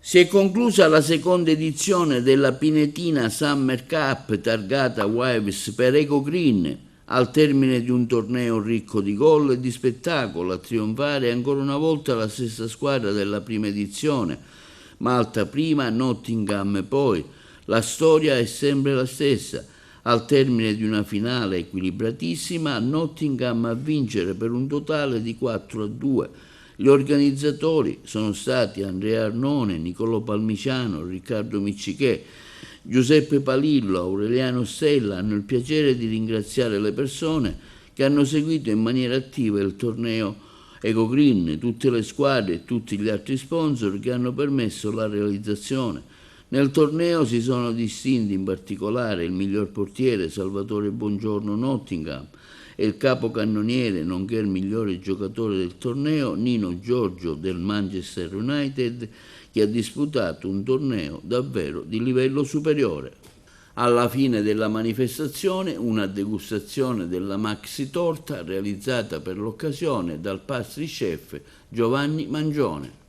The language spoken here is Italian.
Si è conclusa la seconda edizione della Pinetina Summer Cup targata Waves per Eco Green. Al termine di un torneo ricco di gol e di spettacolo, a trionfare ancora una volta la stessa squadra della prima edizione. Malta prima, Nottingham poi. La storia è sempre la stessa. Al termine di una finale equilibratissima, Nottingham a vincere per un totale di 4-2. Gli organizzatori sono stati Andrea Arnone, Niccolò Palmiciano, Riccardo Miccichè, Giuseppe Palillo, Aureliano Stella. Hanno il piacere di ringraziare le persone che hanno seguito in maniera attiva il torneo Eco Green, tutte le squadre e tutti gli altri sponsor che hanno permesso la realizzazione. Nel torneo si sono distinti in particolare il miglior portiere Salvatore Bongiorno Nottingham e il capocannoniere, nonché il migliore giocatore del torneo, Nino Giorgio del Manchester United, che ha disputato un torneo davvero di livello superiore. Alla fine della manifestazione, una degustazione della maxi torta realizzata per l'occasione dal pastry chef Giovanni Mangione.